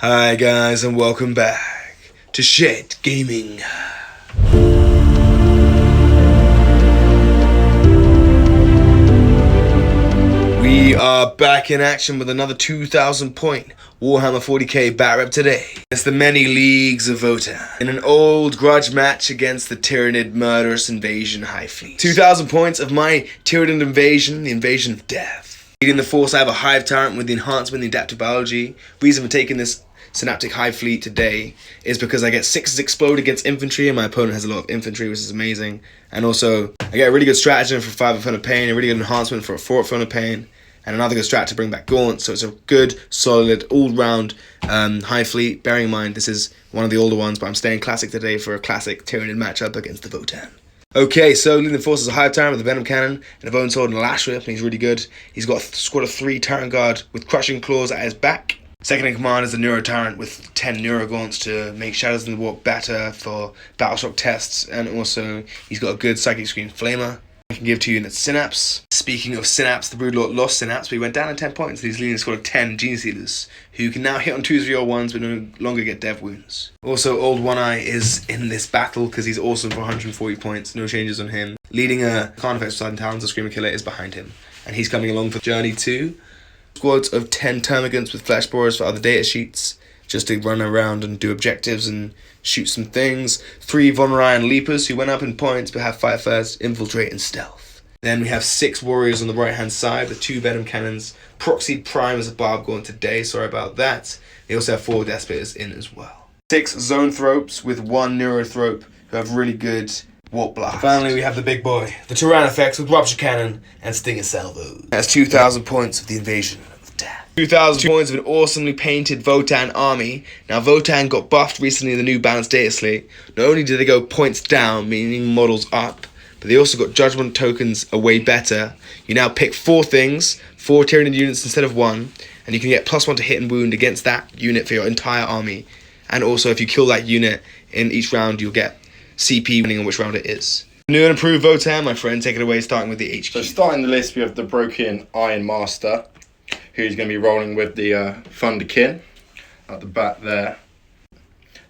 Hi guys and welcome back to Shed Gaming. We are back in action with another 2,000 point Warhammer 40K bat rep today. It's the many leagues of Votann in an old grudge match against the Tyranid murderous invasion high fleet. 2,000 points of my Tyranid invasion, the invasion of death. Leading the force I have a hive tyrant with the enhancement in adaptive biology. Reason for taking this Synaptic Hive Fleet today is because I get 6s explode against infantry and my opponent has a lot of infantry, which is amazing. And also, I get a really good stratagem for 5 of of pain, a really good enhancement for a 4 of pain, and another good strat to bring back Gaunt. So it's a good, solid, all-round Hive Fleet. Bearing in mind, this is one of the older ones, but I'm staying classic today for a classic Tyranid matchup against the Votann. Okay, so leading the force is a Hive Tyrant with a Venom Cannon and a Bone Sword and a Lash Whip, and he's really good. He's got a squad of 3 Tyrant Guard with Crushing Claws at his back. Second in command is the Neuro Tyrant with 10 Neuro Gaunts to make Shadows in the Warp better for Battleshock tests, and also he's got a good Psychic Screen Flamer. I can give 2 units Synapse. Speaking of Synapse, the Broodlord lost Synapse, but he went down in 10 points. He's leading a squad of 10 Gene Stealers, who can now hit on 2s, 3, or 1s, but no longer get dev wounds. Also, Old One Eye is in this battle because he's awesome for 140 points. No changes on him. Leading a Carnifex Side Talons, the Screamer Killer is behind him, and he's coming along for Journey 2. Squads of 10 Termagants with Flesh Borers for other data sheets, just to run around and do objectives and shoot some things. 3 Von Ryan Leapers who went up in points but have Fire First, Infiltrate, and Stealth. Then we have 6 Warriors on the right hand side with 2 Venom Cannons. Proxied Prime as a Barb Gaunt today, sorry about that. They also have 4 Deathspitters in as well. 6 Zone Thropes with 1 Neurothrope who have really good Warp Blast. Finally, we have the big boy, the Tyrannifex with Rupture Cannon and Stinger Salvos. That's 2,000 points of the invasion of death. 2,000 points of an awesomely painted Votann army. Now, Votann got buffed recently in the new balanced data slate. Not only did they go points down, meaning models up, but they also got judgment tokens away better. You now pick 4 things, 4 Tyranid units instead of 1, and you can get +1 to hit and wound against that unit for your entire army. And also, if you kill that unit in each round, you'll get CP depending on which round it is. New and improved Votann, my friend, take it away, starting with the HQ. So starting the list, we have the Broken Iron Master, who's going to be rolling with the Thunderkin at the back there.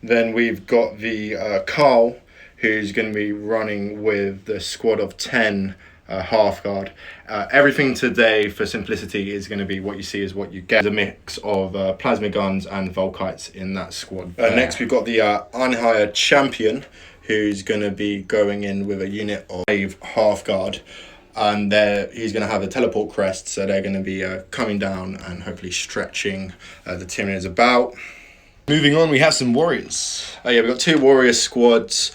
Then we've got the Carl, who's going to be running with the squad of 10 Half Guard. Everything today, for simplicity, is going to be what you see is what you get. A mix of plasma guns and Volkites in that squad. Next, we've got the Unhired Champion, who's going to be going in with a unit of 5 Half Guard. And he's going to have a teleport crest, so they're going to be coming down and hopefully stretching the Tyranids about. Moving on, we have some warriors. We've got 2 warrior squads,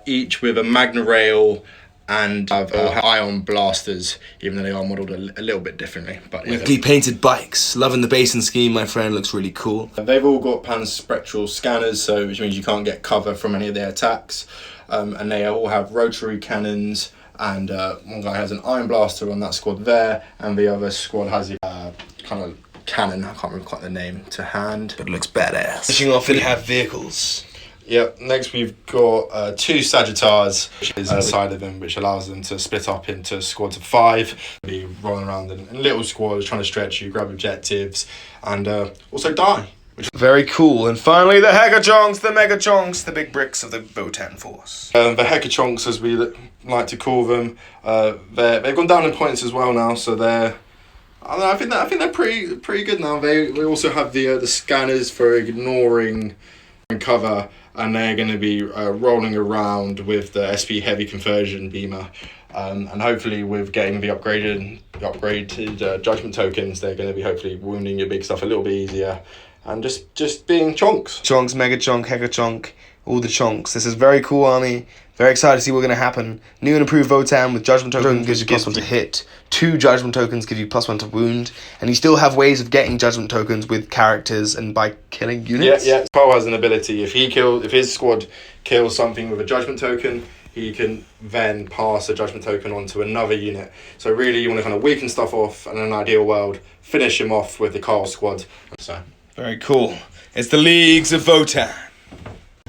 each with a Magna Rail and have ion blasters, even though they are modelled a little bit differently. But with deep-painted bikes. Loving the basin scheme, my friend, looks really cool. They've all got panspectral scanners, so which means you can't get cover from any of their attacks. And they all have rotary cannons, and one guy has an iron blaster on that squad there, and the other squad has a kind of cannon, I can't remember quite the name to hand. But it looks badass. Finishing off, we have vehicles. Yep, next we've got 2 Sagittars, which is inside of them, which allows them to split up into squads of 5, be rolling around in little squads, trying to stretch you, grab objectives, and also die. Very cool. And finally, the Hecachonks, the Megachonks, the big bricks of the Votann force. The Hecachonks, as we like to call them, they've gone down in points as well now, so I think they're pretty good now. They also have the scanners for ignoring cover, and they're going to be rolling around with the SP Heavy Conversion Beamer, and hopefully with getting the upgraded Judgment tokens, they're going to be hopefully wounding your big stuff a little bit easier, and just being chonks. Chonks, Megachonk, Hecachonk, all the chonks. This is a very cool army. Very excited to see what's going to happen. New and improved Votann with Judgment Token gives you +1 to hit. 2 Judgment Tokens give you +1 to wound. And you still have ways of getting Judgment Tokens with characters and by killing units. Yeah. Carl has an ability. If his squad kills something with a Judgment Token, he can then pass a Judgment Token onto another unit. So really, you want to kind of weaken stuff off, and in an ideal world, finish him off with the Carl squad. So very cool. It's the Leagues of Votann.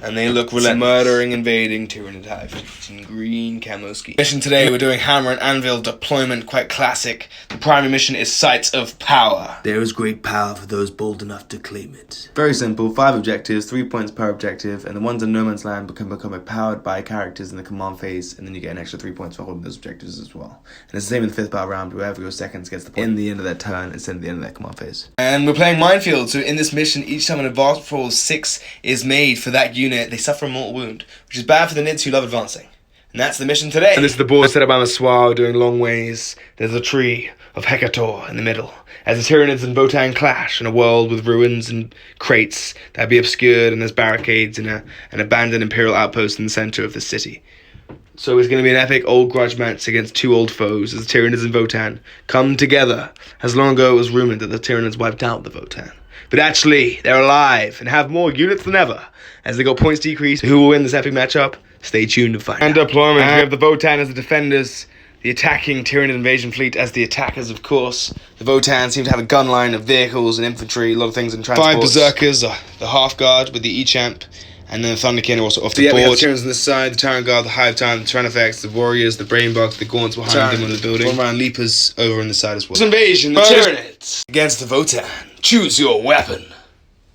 And they look relentless. Murdering, invading, Tyranid hive in green camo ski. Mission today, we're doing hammer and anvil deployment, quite classic. The primary mission is Sites of Power. There is great power for those bold enough to claim it. Very simple, 5 objectives, 3 points per objective, and the ones in No Man's Land can become empowered by characters in the command phase, and then you get an extra 3 points for holding those objectives as well. And it's the same in the 5th battle round, whoever goes seconds gets the point in the end of their turn instead of the end of their command phase. And we're playing Minefield, so in this mission, each time an advance roll of 6 is made for that unit, they suffer a mortal wound, which is bad for the Nids who love advancing. And that's the mission today. And this is the board set up by Maswar doing long ways. There's a tree of Hecator in the middle, as the Tyranids and Votann clash in a world with ruins and crates that be obscured, and there's barricades and an abandoned Imperial outpost in the center of the city. So it's going to be an epic old grudge match against 2 old foes as the Tyranids and Votann come together. As long ago it was rumored that the Tyranids wiped out the Votann. But actually, they're alive and have more units than ever. As they got points decreased, who will win this epic matchup? Stay tuned to find out. And deployment, we have the Votann as the defenders, the attacking Tyranid invasion fleet as the attackers, of course. The Votann seem to have a gun line of vehicles and infantry, a lot of things in transport. 5 berserkers, the half guard with the E-champ, and then the Thunderkin are also off the board. We have Tyranids on this side, the Tyrant Guard, the Hive Tyrant, the Tyranifex, the Warriors, the Brainbugs, the Gaunts behind them on the building. 1 round Leapers over on the side as well. Invasion, the Tyranids against the Votann. Choose your weapon.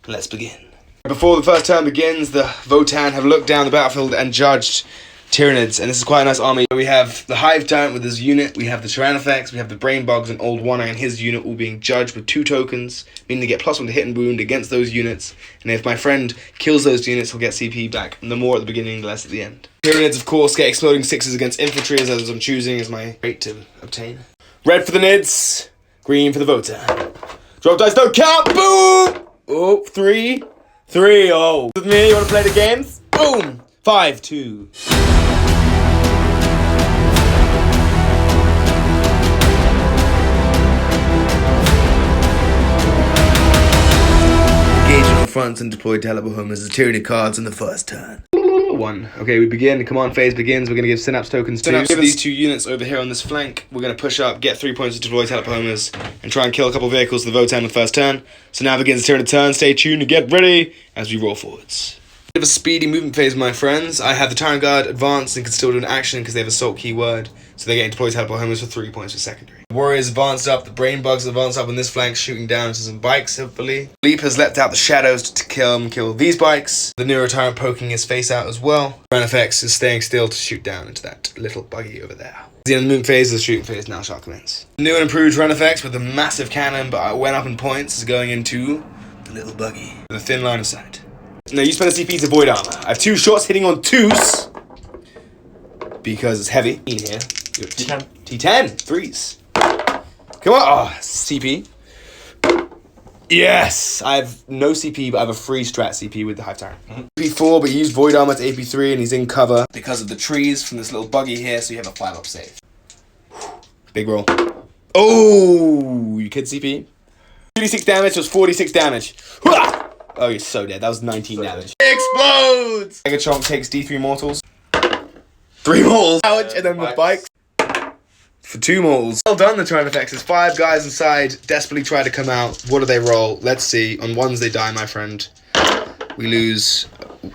Let's begin. Before the first turn begins, the Votann have looked down the battlefield and judged Tyranids, and this is quite a nice army. We have the Hive Tyrant with his unit, we have the Tyranifex, we have the Brainbugs and Old One Eye and his unit all being judged with 2 tokens, meaning they get +1 to hit and wound against those units, and if my friend kills those units, he'll get CP back, and the more at the beginning, the less at the end. Tyranids, of course, get exploding 6s against infantry, as I'm choosing as my rate to obtain. Red for the Nids, green for the Votann. Drop dice, don't count, boom! Oh, 3, oh. With me, you wanna play the games? Boom! 5, 2. Engage on the fronts and deploy teleport as the Tyranid cards in the first turn. 1. Okay, we begin. The command phase begins. We're going to give synapse tokens to these 2 units over here on this flank. We're going to push up, get 3 points to deploy telepomers, and try and kill a couple vehicles of the Votann in the first turn. So now begins the Tyranid turn. Stay tuned and get ready as we roll forwards. Bit of a speedy movement phase, my friends. I have the Tyrant Guard advanced and can still do an action because they have assault keyword. So they're getting deployed teleport homers for 3 points for secondary. Warriors advanced up, the Brainbugs advanced up on this flank, shooting down to some bikes, hopefully. Leap has leapt out the shadows to kill these bikes. The Neuro Tyrant poking his face out as well. Tyranifex is staying still to shoot down into that little buggy over there. The end of the movement phase, the shooting phase now shall commence. New and improved Tyranifex with a massive cannon, but I went up in points, is going into the little buggy with a thin line of sight. Now you spend a CP to void armor. I have 2 shots hitting on 2s because it's heavy in here. T10. T10. 3s. Come on. Oh, CP. Yes. I have no CP, but I have a free strat CP with the Hive Tyrant. AP4, but he used void armor to AP3 and he's in cover because of the trees from this little buggy here, so you have a 5-up save. Big roll. Oh, you kid CP. 36 damage was 46 damage. Oh, you're so dead. That was 19 damage. Explodes! Megachomp takes D3 mortals. 3 mortals. Ouch, and then the bikes. For 2 mortals. Well done, the Tyranifex. There's 5 guys inside, desperately try to come out. What do they roll? Let's see. On 1s they die, my friend. We lose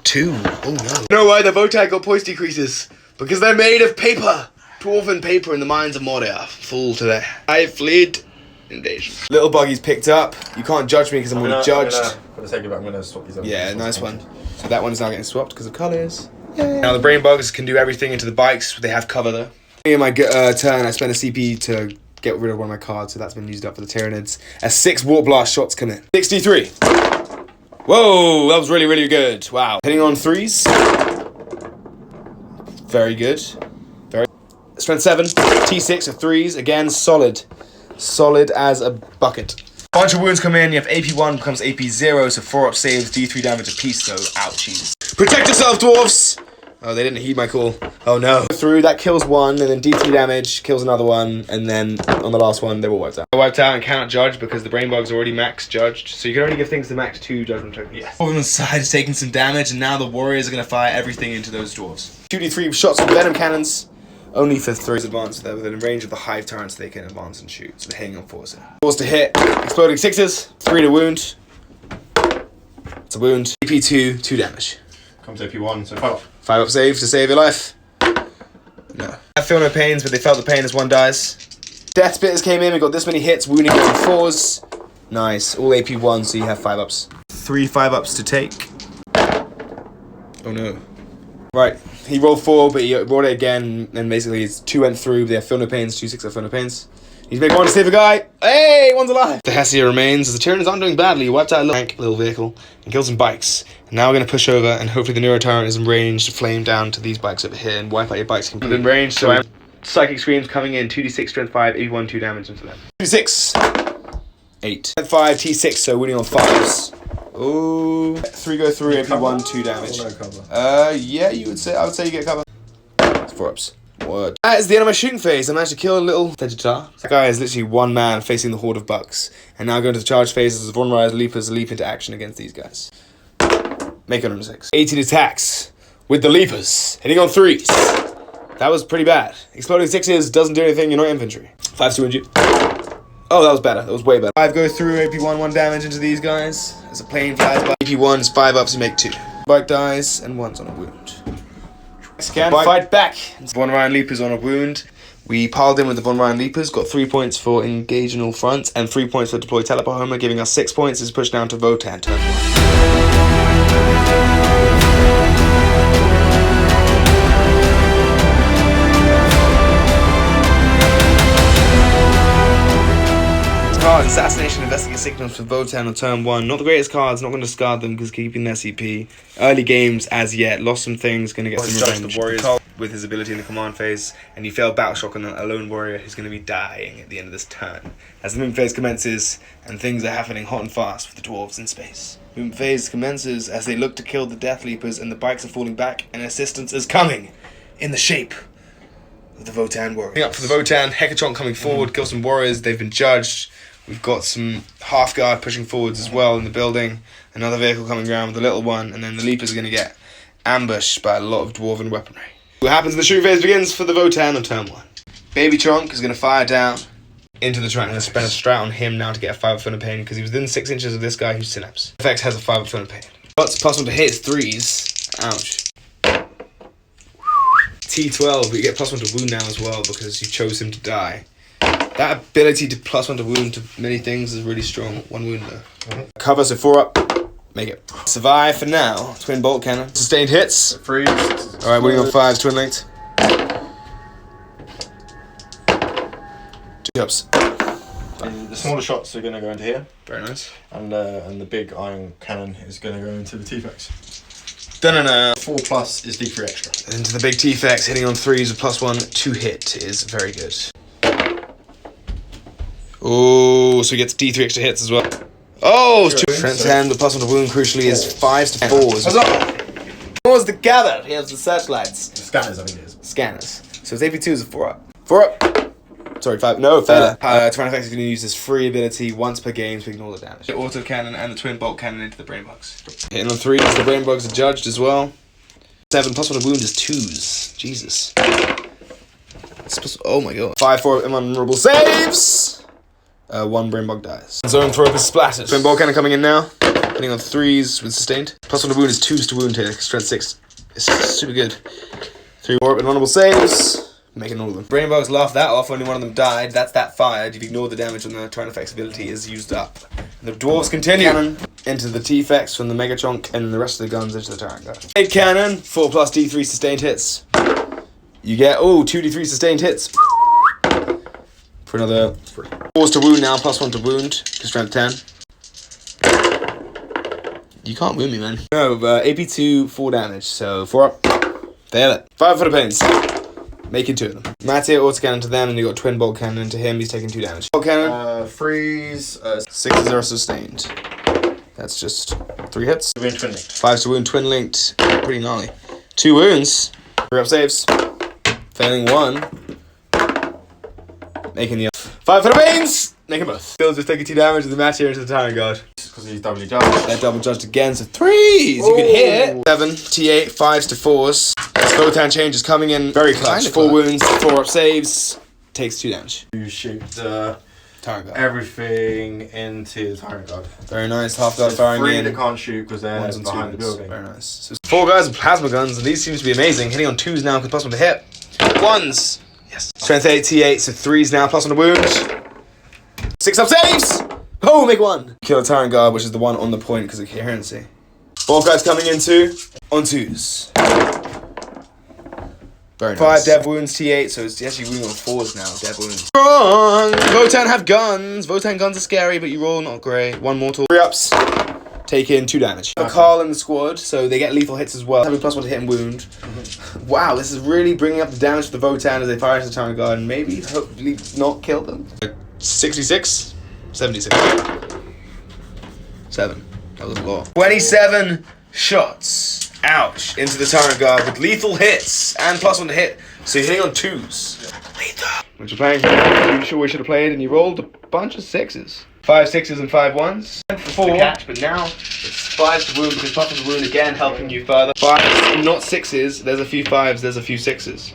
2. Oh no. You know why the Votann got points decreases? Because they're made of paper. Dwarven paper in the mines of Mordor. Full to their high fleet invasion. Little buggy's picked up. You can't judge me because I'm already judged. For the sake of it, I'm going to swap these over. Yeah, nice one. So that one's now getting swapped because of colours. Yay. Now the Brainbugs can do everything into the bikes. They have cover though. In my turn, I spent a CP to get rid of one of my cards, so that's been used up for the Tyranids. As 6 Warp Blast shots come in. 63. Whoa, that was really, really good. Wow. Hitting on 3s. Very good. Very. Strength 7. T6 of 3s. Again, solid. Solid as a bucket. Bunch of wounds come in. You have AP1 becomes AP0, so 4-up saves, D3 damage apiece, so ouchies. Protect yourself, dwarves! Oh, they didn't heed my call. Oh no. Through, that kills 1, and then D3 damage kills another 1, and then on the last one, they were wiped out. They're wiped out and cannot judge because the Brainbugs are already max judged, so you can only give things to max 2 judgment tokens. Yes. Dwarven's side is taking some damage, and now the Warriors are going to fire everything into those dwarves. 2D3 shots with Venom Cannons, only for 3s advance. They're within range of the Hive Tyrants, they can advance and shoot, so they're hitting on 4s. 4s to hit, exploding 6s, 3 to wound. It's a wound. AP2, 2 damage. Comes AP1, so 5. 5 up save to save your life. No. I feel no pains, but they felt the pain as one dies. Death Spitters came in, we got this many hits, wounding on 4s. Nice, all AP1, so you have 5 ups. 3 5 ups to take. Oh no. Right, he rolled 4, but he rolled it again, and basically his 2 went through, they have feel no pains, 2 6 have feel no pains. He's made 1 to save a guy. Hey, one's alive. The Hessia remains, as the Tyranids aren't doing badly. He wiped out a little vehicle and killed some bikes. And now we're going to push over, and hopefully the Neuro Tyrant is in range to flame down to these bikes over here and wipe out your bikes completely. In range, so I'm Psychic Screams coming in, 2d6 strength 5, 81 2 damage into them. 2d6. 8. Strength 5, T6, so winning on 5s. Oh, 3 go through, AP1, 2 damage. No cover. Yeah, I would say you get cover. 4 ups. What? That is the end of my shooting phase. I managed to kill a little Vegetar. That guy is literally one man facing the horde of bucks. And now going to the charge phase as the Votann Warhammer Leapers leap into action against these guys. Make it on 6. 18 attacks with the Leapers. Hitting on 3s. That was pretty bad. Exploding 6s doesn't do anything, you're not infantry. 5 to wound you. Oh, that was better. That was way better. 5 go through, AP1, 1 damage into these guys. As a plane flies by. AP1 is 5 ups, you make 2. Bike dies, and 1's on a wound. Can fight back. Votann Warhammer Leapers on a wound. We piled in with the Votann Warhammer Leapers, got 3 points for engage in all fronts, and 3 points for deploy teleport homer, giving us 6 points. Is pushed down to Votann, turn 1. Card, Assassination, Investigate Signals for Votann on turn 1. Not the greatest cards, not going to discard them because keeping their CP. Early games as yet, lost some things, going to get some revenge. The warriors with his ability in the command phase, and you failed Battle Shock on a lone warrior who's going to be dying at the end of this turn. As the movement phase commences, and things are happening hot and fast for the dwarves in space. Movement phase commences as they look to kill the Death Leapers, and the bikes are falling back, and assistance is coming in the shape of the Votann warriors. Up for the Votann, Hecatron coming forward, kill some warriors, they've been judged. We've got some half guard pushing forwards as well in the building. Another vehicle coming around with a little one, and then the Leapers are going to get ambushed by a lot of dwarven weaponry. What happens in the shooting phase begins for the Votann on turn 1. Baby Trunk is going to fire down into the Tyrant and spend a strat on him now to get a 5 up feel no pain because he was within 6 inches of this guy who's Synapse. FX has a 5 up feel no pain. Lots of +1 to hit his 3s. Ouch. T12, but you get +1 to wound now as well because you chose him to die. That ability to +1 to wound to many things is really strong. 1 wound though. Cover, so 4 up. Make it. Survive for now. Twin bolt cannon. Sustained hits. Freeze. Alright, winning on 5s, twin linked. 2 ups. The smaller shots are going to go into here. Very nice. And the big iron cannon is going to go into the T-Fex. Dun-dun-dun. 4+ is D3 extra. Into the big T-Fex, hitting on 3s with +1 to hit is very good. Oh, so he gets D3 extra hits as well. Oh, sure. Trent's hand with +1 to wound crucially is 5s to 4s. What was the gather? He has the searchlights. Scanners, I think it is. Scanners. So his AP2 is a 4 up. 4 up. Sorry, 5. No, fair. Tyranids is going to use this free ability once per game to ignore the damage. The auto cannon and the twin bolt cannon into the brain bugs. Hitting on 3s, the brain bugs are judged as well. 7 +1 to wound is 2s. Jesus. Oh my god. 5 4 invulnerable saves. 1 brain bug dies. Zone throw up is splattered. Twin bolt cannon coming in now. Hitting on 3s with sustained. +1 to wound is 2s to wound here. Strength 6. It's super good. 3 more invulnerable saves. Making all of them. Brain bugs laugh that off. Only one of them died. That's that fired. You've ignored the damage on the Tyranids ability is used up. And the dwarves continue. Cannon into the T-Fex from the Megachonk and the rest of the guns into the Tyrant guard. 8 cannon. 4 + D3 sustained hits. You get 2 D3 sustained hits. For another 4s to wound now, +1 to wound, because strength 10. You can't wound me, man. No, AP2, 4 damage, so 4 up. Fail it. 5 for the pains. Making 2 of them. Mattia autocannon to them, and you got twin bolt cannon into him, he's taking 2 damage. Bolt cannon. Freeze. 6s are sustained. That's just 3 hits. Twin linked. 5s to wound, twin linked. Pretty gnarly. 2 wounds. 3 up saves. Failing 1. Making the 5 for the pains! Making both. Still just taking 2 damage with the match here into the Tyrant guard. Because he's doubly judged. They're double judged again, so 3s! You can hit! 7, T8, 5s to 4s. Votann change is coming in very clutch. 4 wounds, 4 up saves. Takes 2 damage. You shaped Tyrant Guard. everything into the Tyrant Guard. Very nice. Half guard firing Three in. that can't shoot because they're Ones and behind the twos. building. Very nice. So 4 guys with plasma guns, and these seem to be amazing. Hitting on 2s now, plus 1 to hit. 1s. Yes. Strength 8, T8, so 3s now, plus 1 to wound. 6 up saves! Oh, make 1. Kill a Tyrant Guard, which is the one on the point because of coherency. 4 guys coming in 2. On 2s. Very nice. 5 dev wounds, T8, so it's actually wounding on 4s now, dev wounds. Wrong! Votann have guns. Votann guns are scary, but you roll not great. 1 mortal. 3 ups. Take in 2 damage. A Carl in the squad, so they get lethal hits as well. Having plus 1 to hit and wound. Wow, this is really bringing up the damage for the Votann as they fire into the Tyrant Guard and maybe, hopefully, not kill them. 66? 76. 7. That was a lot. 27 shots. Ouch. Into the Tyrant Guard with lethal hits and plus 1 to hit. So you're hitting on 2s. Lethal. What you're playing? Pretty sure we should have played and you rolled a bunch of 6s. 5 6s and 5 1s. 4 to catch, but now it's 5s to wound because plus 1 to wound again helping you further. 5s, not 6s. There's a few 5s, there's a few 6s.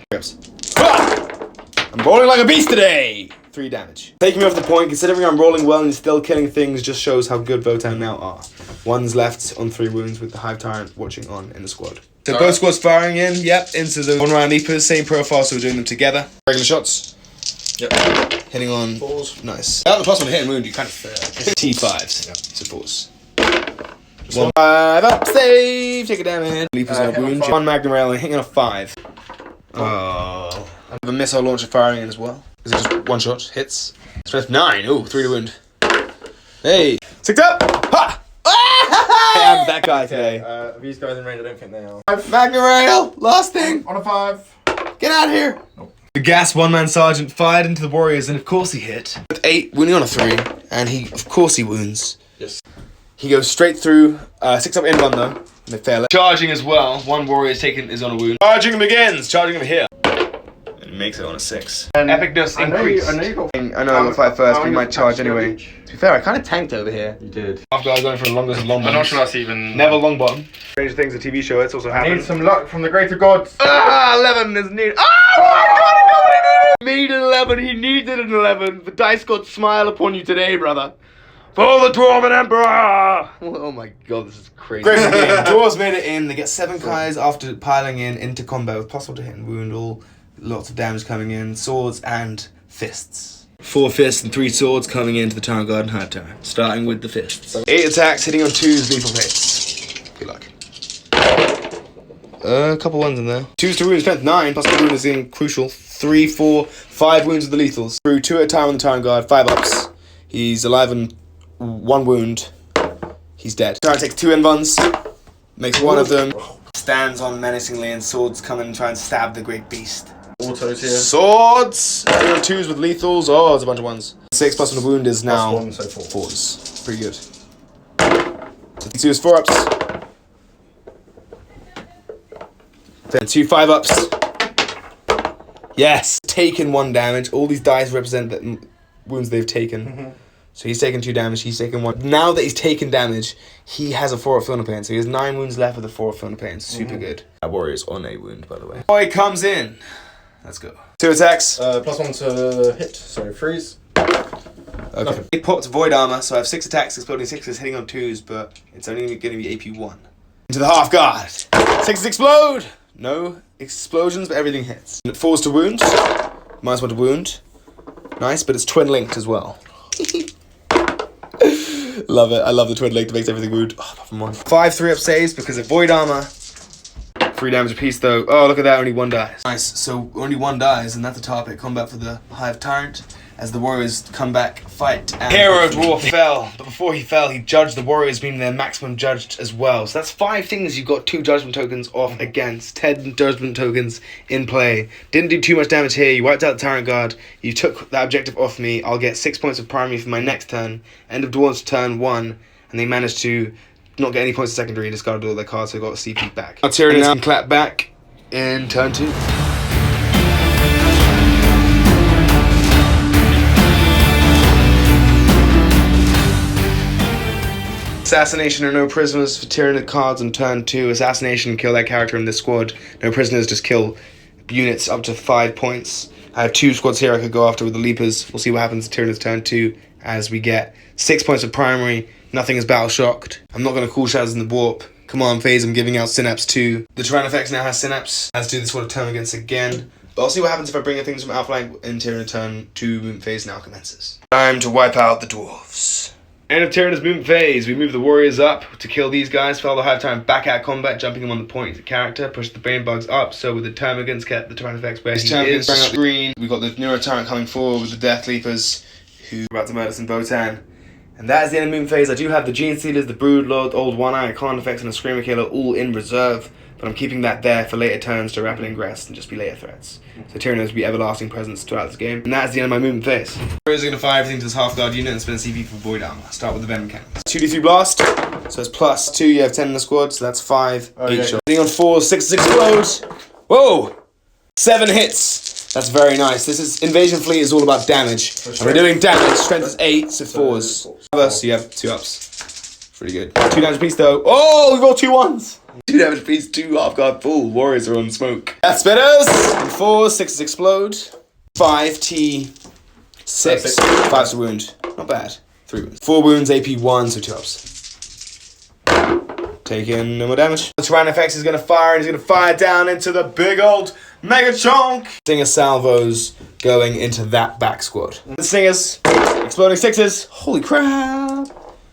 I'm rolling like a beast today! 3 damage. Taking me off the point, considering I'm rolling well and still killing things, just shows how good Votann now are. 1's left on 3 wounds with the Hive Tyrant watching on in the squad. So both squads firing in, yep, into the 1 round leapers, same profile, so we're doing them together. Regular shots. Yep. Hitting on 4s. Nice. Without the plus 1 to hit and wound, you kind of T5s. Yep. So 4s. 1 5 up, save, take a damage. Leapers on a wound. 1 Magnum Rail and hitting on a 5. Oh. I have a missile launcher firing in as well. Is it just 1 shot? Hits. Strength 9. Ooh, 3 to wound. Hey. 6 up! Ha! I'm that guy today. These guys in range, I don't think they are. Magnum Rail! Last thing! On a 5. Get out of here! Nope. The gas 1-man sergeant fired into the warriors, and of course he hit. With 8, wounding on a 3, and of course he wounds. Yes. He goes straight through, 6 up in 1 though, and they fail it. Charging as well, 1 warrior is on a wound. Charging begins! Charging him here. And makes it on a 6. And epicness increased. I know I'll fight first, but he might charge anyway. To be fair, I kind of tanked over here. You did. After I was going for the longest long I'm not sure that's even... Never long bottom. Stranger Things, a TV show, it's also happened. Need some luck from the greater gods. 11 is needed. Oh my god, I know what he needed! Made an 11, he needed an 11. The dice god smile upon you today, brother. For the Dwarven Emperor! Oh my god, this is crazy. Great game. Dwarves made it in. They get 7 Kais after piling in into combat with plus 1 to hit and wound. All lots of damage coming in. Swords and fists. 4 fists and 3 swords coming into the Tyrant Guard and Hive Tyrant. Starting with the fists. 8 attacks, hitting on 2s, lethal hits. Good luck. A couple 1s in there. 2s to wound, strength 9, plus 1 wound is in crucial. 3, 4, 5 wounds with the lethals. Through 2 at a time on the Tyrant Guard, 5 ups. He's alive and 1 wound. He's dead. Tyrant takes 2 invuns. Makes 1 of them. Stands on menacingly and swords come and try and stab the great beast. Autos here. Swords! 3 on 2s with lethals. Oh, it's a bunch of 1s. 6 plus 1 wound is now +1, so 4. 4s. Pretty good. So 2 is 4 ups. Then 2 5 ups. Yes! Taken 1 damage. All these dice represent the wounds they've taken. So he's taken 2 damage, he's taken 1. Now that he's taken damage, he has a 4 up Filner Pain. So he has 9 wounds left with a 4 up Filner Pain. Super good. That warrior's on a wound, by the way. Boy comes in. Let's go. 2 attacks. +1 to hit, so freeze. Okay. He popped Void Armor, so I have 6 attacks, exploding 6s, hitting on 2s, but it's only going to be AP 1. Into the half guard. 6s explode! No explosions, but everything hits. And it falls to wound. -1 to wound. Nice, but it's twin linked as well. Love it. I love the twin link that makes everything wound. Oh, apart from 1. 5 3 up saves because of Void Armor. 3 damage apiece though. Oh, look at that, only 1 dies. Nice, so only 1 dies, and that's a top 8 combat for the Hive Tyrant. As the warriors come back, fight, and... Hero Dwarf fell, but before he fell, he judged the warriors, meaning they're maximum judged as well. So that's 5 things you've got 2 judgment tokens off against. 10 judgment tokens in play. Didn't do too much damage here, you wiped out the Tyrant Guard, you took that objective off me, I'll get 6 points of primary for my next turn. End of Dwarves turn 1, and they managed to not get any points of secondary, discarded all their cards, so got a CP back. Now Tyranids can clap back in turn 2. Assassination or no prisoners for Tyranid cards on turn 2. Assassination, kill that character in this squad. No prisoners, just kill units up to 5 points. I have 2 squads here I could go after with the Leapers. We'll see what happens to Tyranids turn 2 as we get 6 points of primary. Nothing is battle shocked. I'm not going to call shadows in the warp. Command phase, I'm giving out Synapse 2. The Tyrannifex now has Synapse. Let's do this sort of turn against again. But I'll see what happens if I bring in things from outflank and Tyranids turn 2 movement phase now commences. Time to wipe out the dwarves. End of Tyranids movement phase. We move the warriors up to kill these guys. Follow the Hive Tyrant back at combat, jumping him on the point character. Push the Brain Bugs up. So with the Termagants, get the Tyrannifex where he is. Bring up the green. We've got the Neuro Tyrant coming forward with the Death Leapers, who are about to murder some Votann. And that is the end of movement phase. I do have the Gene Stealers, the Broodlord, Old One-Eye, Command Effects, and a Screamer Killer all in reserve. But I'm keeping that there for later turns to rapidly ingress and just be later threats. So Tyranids will be everlasting presence throughout this game. And that's the end of my movement phase. Warriors are going to fire everything to this half guard unit and spend a CP for Void Armor. Start with the Venom Cannons. 2d3 blast. So it's +2. You have 10 in the squad, so that's 5. 8 shots. Hitting on 4, 6 explodes. Whoa! 7 hits. That's very nice. This is Invasion Fleet is all about damage. And we're doing damage. Strength is 8, so 4s. So you have 2 ups. Pretty good. 2 damage piece though. Oh, we rolled 2 1s. 2 damage piece, 2 half guard full. Warriors are on smoke. That's spitters. 4, 6s explode. 5 T. 6. 5's a wound. Not bad. 3 wounds. 4 wounds, AP 1, so 2 ups. Taking no more damage. The Tyrannifex is going to fire, and he's going to fire down into the big old Mega Chonk. Stinger salvos going into that back squad. The Stingers, exploding 6s. Holy crap.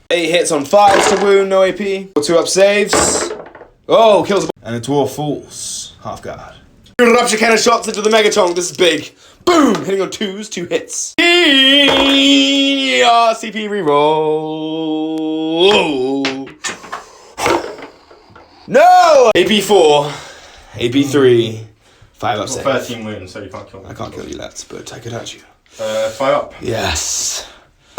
8 hits on 5s to wound, no AP. 2 up saves. Oh, kills. And a Dwarf falls. Half guard. Rupture cannon shots into the Mega Chonk. This is big. Boom! Hitting on 2s, 2 hits. CP reroll. No! AP4, AP3, 5 up. 13 wounds, so you can't kill me. I can't kill you, lads, but I could hurt you. 5 up. Yes.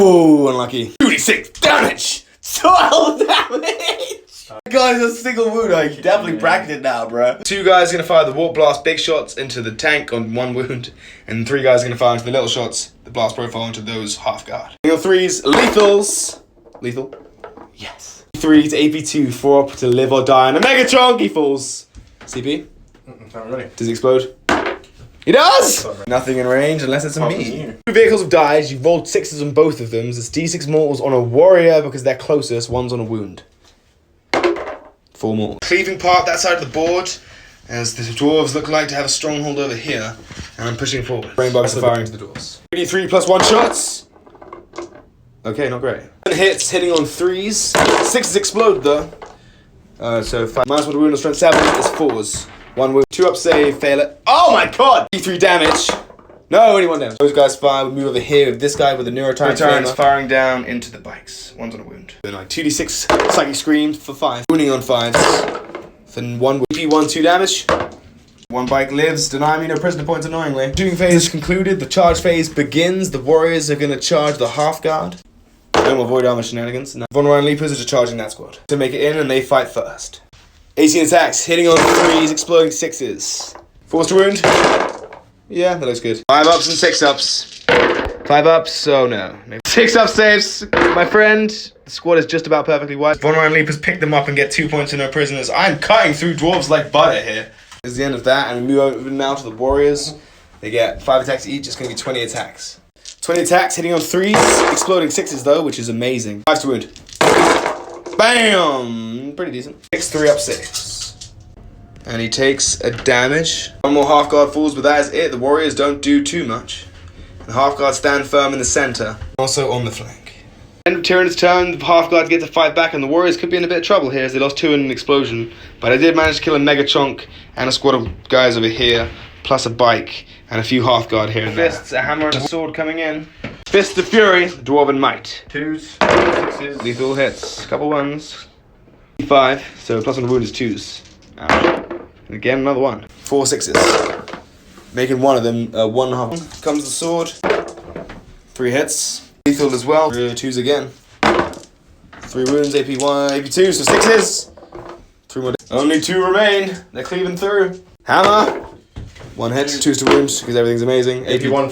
Ooh, unlucky. 2d6 damage! 12 damage! Guys, a single wound. I definitely bracketed now, bro. 2 guys are going to fire the Warp Blast big shots into the tank on 1 wound, and 3 guys are going to fire into the little shots, the blast profile into those half guard. 3s, lethals. Lethal? Yes. 3 to AP2, 4 up to live or die, and a Mega Chonk, he falls. CP? Not really. Does he explode? He does! Nothing in range unless it's a me. 2 vehicles have died, you've rolled 6s on both of them. It's D6 mortals on a warrior because they're closest, 1's on a wound. 4 more. Cleaving part that side of the board, as the dwarves look like to have a stronghold over here, and I'm pushing forward. Brainbugs are firing to the dwarves. 3 plus 1 shots. Okay, not great. 7 hits, hitting on 3s. 6s explode though. So 5 minus 1 wound on strength 7 is 4s. 1 wound. 2 up save, fail it. Oh my god! 3 damage. No, only 1 damage. Those guys fire, we move over here with this guy with the Neurotyrant firing down into the bikes. 1's on a wound. Then like 2d6 psychic screams for 5. Wounding on 5s. Then 1 wound. AP1, 2 damage. 1 bike lives, deny me no prisoner points annoyingly. Shooting phase is concluded, the charge phase begins. The warriors are gonna charge the half guard. No more Void Armor shenanigans. Now, Von Ryan Leapers are just charging that squad to make it in, and they fight first. 18 attacks, hitting on 3s, exploding 6s. Forced to wound. Yeah, that looks good. 5 ups and 6 ups. 5 ups, oh no. 6 up saves, my friend. The squad is just about perfectly wiped. Von Ryan Leapers pick them up and get 2 points to no prisoners. I'm cutting through dwarves like butter here. This is the end of that, and we move over now to the warriors. They get 5 attacks each, it's going to be 20 attacks. 20 attacks, hitting on 3s, exploding 6s though, which is amazing. 5 to wound. Bam! Pretty decent. 6 3 up saves. And he takes a damage. 1 more half guard falls, but that is it. The warriors don't do too much. The half guard stand firm in the center, also on the flank. End of Tyranids' turn, the half guard get to fight back, and the warriors could be in a bit of trouble here as they lost 2 in an explosion. But I did manage to kill a Mega Chonk and a squad of guys over here, plus a bike. And a few half guard here and there. Fists, a hammer and a sword coming in. Fist of Fury, Dwarven Might. 2s, 6s. Lethal hits, couple 1s. 5, so plus 1 wound is 2s. Ouch. And again, another 1. 4 6s. Making 1 of them, 1.5. Comes the sword. 3 hits. Lethal as well. 2s again. 3 wounds, AP1, AP2, so 6s. 3 more. Only 2 remain. They're cleaving through. Hammer. 1 hit, 2s to wound, because everything's amazing. AP1,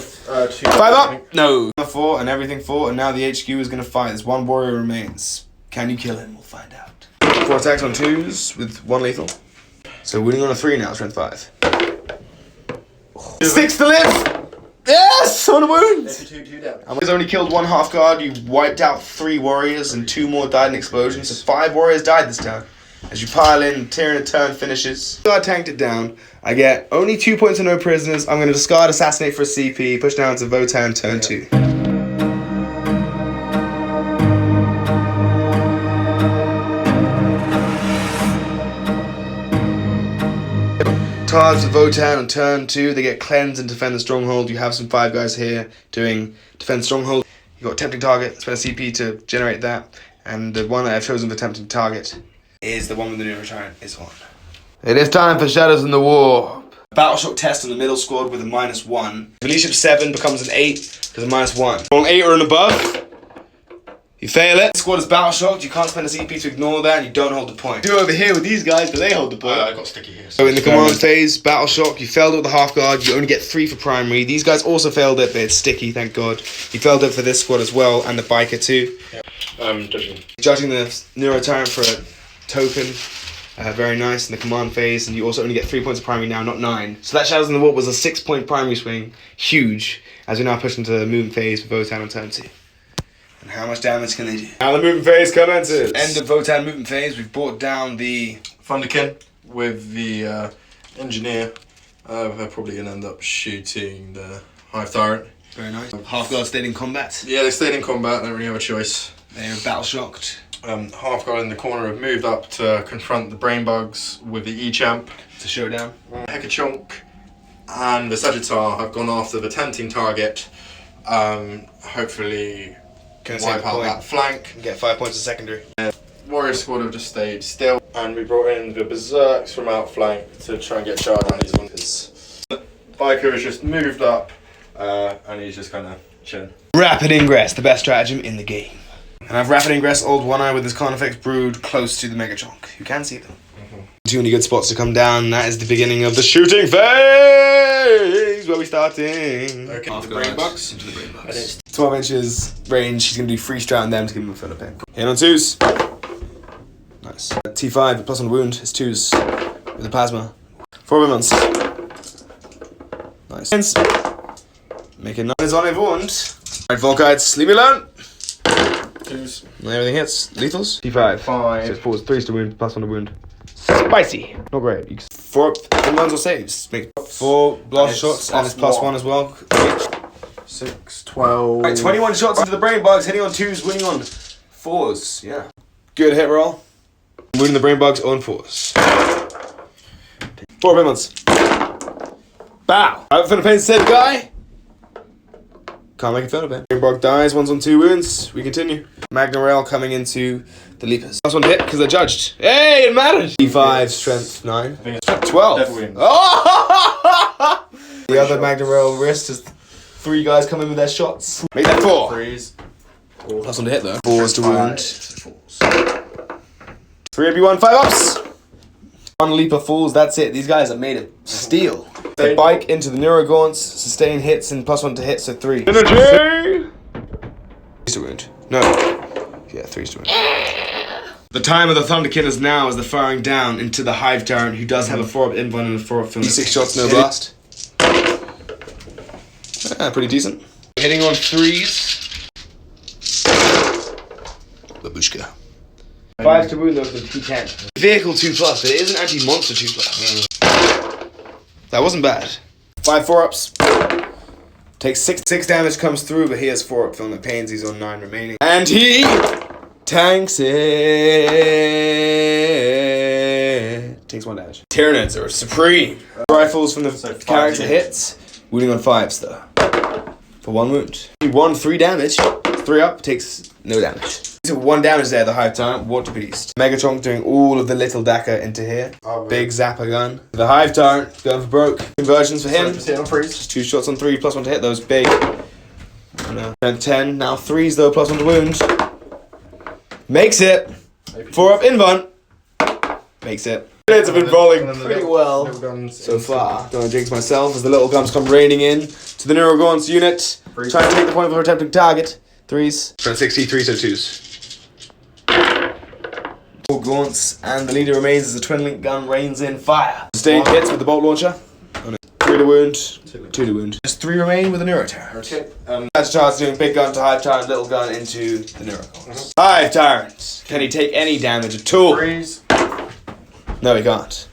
2. 5 up! No! 4 and everything 4, and now the HQ is going to fight. There's 1 warrior remains. Can you kill him? We'll find out. 4 attacks on 2s with 1 lethal. So winning on a 3 now, strength 5. 6 to live! on a wound! Two damage. And he's only killed one half guard, you wiped out 3 warriors and 2 more died in explosions, so 5 warriors died this turn. As you pile in, Tyranid turn finishes. I tanked it down. I get only 2 points and no prisoners. I'm going to discard Assassinate for a CP, push down to Votann turn 2. Cards with Votann on turn 2, they get Cleanse and Defend the Stronghold. You have some 5 guys here doing Defend Stronghold. You got Tempting Target, spend a CP to generate that. And the one that I've chosen for Tempting Target is the one with the new return is on. It is time for Shadows in the War. Battle Shock test on the middle squad with a -1. Leadership 7 becomes an 8 with a -1. On 8 or and above, you fail it. The squad is Battle Shocked, you can't spend a CP to ignore that, and you don't hold the point. Do over here with these guys, but they hold the point. I got sticky here. So in the command phase, Battle Shock, you failed it with the half guard, you only get 3 for primary. These guys also failed it, but it's sticky, thank God. You failed it for this squad as well, and the biker too. Judging. Judging the Neuro Tyrant for a token. Very nice in the command phase, and you also only get 3 points of primary now, not 9. So that Shadows in the War was a 6-point primary swing. Huge. As we now push into the movement phase with Votann on turn 2. And how much damage can they do? Now the movement phase commences. End of Votann movement phase. We've brought down the Thunderkin with the engineer. They're probably going to end up shooting the Hive Tyrant. Very nice. Half guard stayed in combat. Yeah, they stayed in combat, don't really have a choice. They are battle shocked. Half guard in the corner have moved up to confront the brain bugs with the E-Champ. It's a showdown. Hekachunk and the Sagittar have gone after the tempting target. Hopefully wipe out that flank. And get 5 points of secondary. Warrior squad have just stayed still, and we brought in the Berserks from outflank to try and get charged on these ones. The biker has just moved up, and he's just kind of chilling. Rapid Ingress, the best stratagem in the game. And I've Rapid Ingress Old One Eye with his Carnifex Brood close to the Megachonk. You can see them. Too many good spots to come down. That is the beginning of the shooting phase. Where we starting? Okay, Half the brain bugs. Into the brain bugs. 12 inches range. She's going to do free strat on them to give them a filler pick. Hit on 2s. Nice. T5 plus on wound is 2s with the plasma. 4 women's. Nice. Make it 9 is on a wound. Alright, Volkites, leave me alone. 2s. And everything hits. Lethals. T5. 5. So it's 4s, 3s to wound, plus 1 to wound. Spicy. Not great. You can 4 ones or saves. Make 4 blast shots and it's plus 1 as well. 6, 12. Alright, 21 shots into the brain bugs, hitting on 2s, winning on 4s. Yeah. Good hit roll. Winning the brain bugs on 4s. 4 women's. Bow. Out for the pain save guy. Can't make a feel of it. Brain bug dies, 1's on 2 wounds. We continue. Magna Rail coming into the Leapers. Last one to hit because they're judged. Hey, it matters! D5, strength 9. Strength 12. Oh! The other Magna Rail wrist is 3 guys coming with their shots. Make that 4. 3s. Last one to hit though. 4s to wound. 3 OB1, 5 ups! 1 Leaper falls, that's it. These guys are made of steel. They bike into the Neurogaunts, sustain hits and plus 1 to hit, so 3. Energy! 3s to wound. No. Yeah, 3s to wound. The time of the Thunderkin is now as they're firing down into the Hive Tyrant, who does have a 4-up invuln and a 4-up film. 6 shots, no blast. Pretty decent. Hitting on 3s. Babushka. 5 to wound though for the T10. Vehicle 2+, but it is an anti-monster 2+. That wasn't bad. 5 4-ups. Takes 6 damage, comes through, but he has 4-up film that pains. He's on 9 remaining. And he tanks it. Takes 1 damage. Tyranids are supreme. Rifles from the character hits. Wounding on 5s though. For 1 wound. He won 3 damage. 3 up, takes no damage. So 1 damage there, the Hive Tyrant, Water Beast. Megachonk doing all of the little Daka into here. Big Zapper gun. The Hive Tyrant going for broke. Conversions for him. Just 2 shots on 3, plus 1 to hit those big. And 10, now 3s though, plus 1 to wound. Makes it. 4-up invuln. Makes it. Have been rolling pretty well so far. Don't jinx myself as the little guns come raining in to the Neurogaunts unit. Trying to take the point for a tempting target. 3s. Trying 63, so 2s. 4 gaunts, and the leader remains as the twin link gun rains in fire. Sustained hits with the bolt launcher. 3 to to wound, 2 to wound. Just 3 remain with a Neuroterror. Okay. That's Charles doing big gun to Hive Tyrant, little gun into the Neurocons. Hive Tyrant! Can he take any damage at all? Freeze. No, he can't.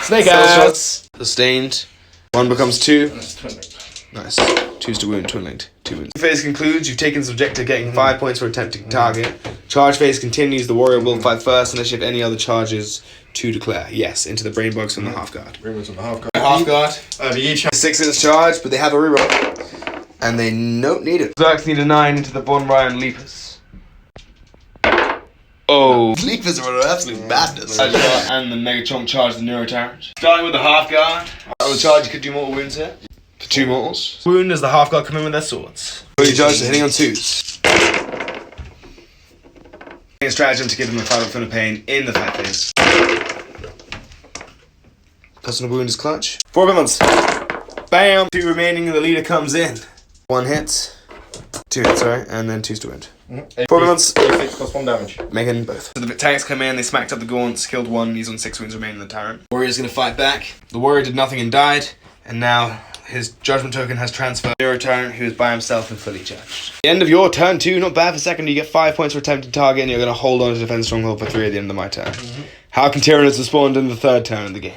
Snake Eyes! Sustained. 1 becomes 2. And it's twin linked. Nice. 2's to wound, twin linked. 2 wounds. Phase concludes, you've taken subjective, getting 5 points for attempting target. Charge phase continues, the warrior will fight first unless you have any other charges to declare. Yes, into the brain bugs from the half guard. Brain bugs on the half guard. Half guard. They each have 6 in its charge, but they have a reroll. And they don't need it. Zerks need a 9 into the Von Ryan Leapers. Oh. Leapers are an absolute madness. And the Megachomp charge the Neurotyrant. Starting with the half guard. The charge, you could do mortal wounds here. For 2 mortals. Wound as the half guard come in with their swords. Your judge are hitting on 2s. Stratagem to give them a final fin of pain in the fight phase. Personal wound is clutch. 4 months. Bam! 2 remaining, the leader comes in. 1 hit. 2 hits, sorry, and then 2's to wound. 4 months. 6 plus 1 damage. Making both. So the tanks come in, they smacked up the gaunts, killed 1, he's on 6 wounds remaining in the Tyrant. Warrior's gonna fight back. The warrior did nothing and died, and now his judgment token has transferred to a Tyrant who is by himself and fully judged. The end of your turn 2, not bad for second, you get 5 points for attempted target, and you're gonna hold on to defense stronghold for 3 at the end of my turn. How can Tyranids respond in the 3rd turn of the game?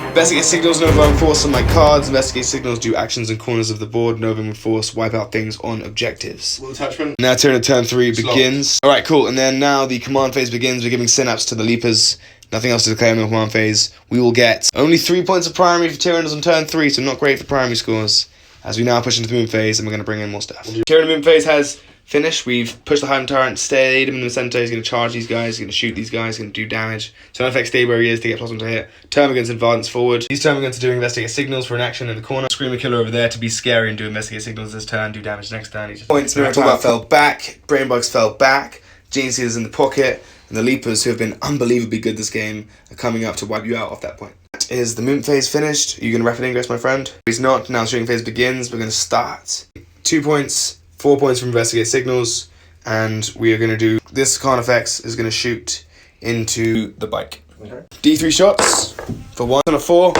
Investigate signals, no overwhelming force on my cards. Investigate signals, do actions in corners of the board. No overwhelming force, wipe out things on objectives. Little attachment. Now turn 3 begins. Alright, cool. And then now the command phase begins. We're giving synapse to the Leapers. Nothing else to declare in the command phase. We will get only 3 points of primary for Tyranids on turn 3, so not great for primary scores. As we now push into the moon phase, and we're going to bring in more stuff. Tyranid moon phase has finished. We've pushed the Hive Tyrant, stayed him in the center. He's going to charge these guys, he's going to shoot these guys, he's going to do damage. Turn effect, stay where he is to get plus 1 to hit. Termagants advance forward. These Termagants are doing investigate signals for an action in the corner. Screamer Killer over there to be scary and do investigate signals this turn, do damage next turn. Points, Miracle fell back, Brainbugs fell back, Gene Sealers in the pocket, and the Leapers, who have been unbelievably good this game, are coming up to wipe you out off that point. That is the moon phase finished. Are you going to rapid ingress, my friend? If he's not, now the shooting phase begins. We're going to start. 2 points, 4 points from investigate signals, and we are going to do this Khan effects is going to shoot into the bike. Okay. D3 shots for 1 and a 4.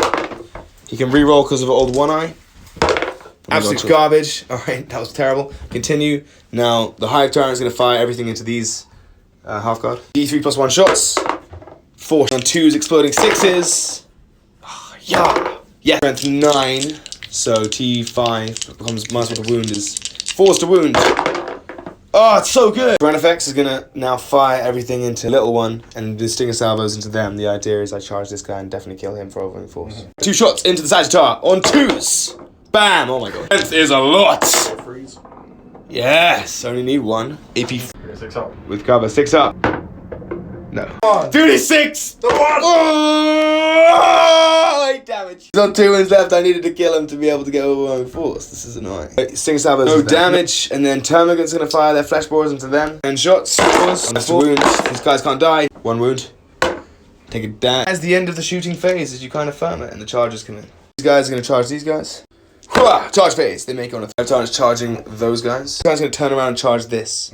He can re-roll because of old one eye. Absolute garbage. Alright, that was terrible. Continue. Now the Hive Tyrant is going to fire everything into these half guard. D3 plus 1 shots. 4 on 2s, exploding 6s. Yeah. Strength 9. So T5 becomes -1 to wound is 4's to wound. Oh, it's so good! Grand Effects is gonna now fire everything into little one and the stinger salvos into them. The idea is I charge this guy and definitely kill him for overwhelming force. 2 shots into the Sagittar on 2s! Bam! Oh my god. Strength is a lot! Freeze. Yes! Only need 1. AP 6 up. with cover. 6 up. No. 56! The 1! Oh, 8 damage. He's on 2 wins left. I needed to kill him to be able to get overwhelming force. This is annoying. Stinger salvos. No damage, and then Termagant's gonna fire their flash boars into them. 10 shots. Wounds. These guys can't die. 1 wound. Take it down. As the end of the shooting phase, as you kind of firm it, and the charges come in. These guys are gonna charge these guys. Hurrah! Charge phase. They make on a 5 times charging those guys. This guy's gonna turn around and charge this.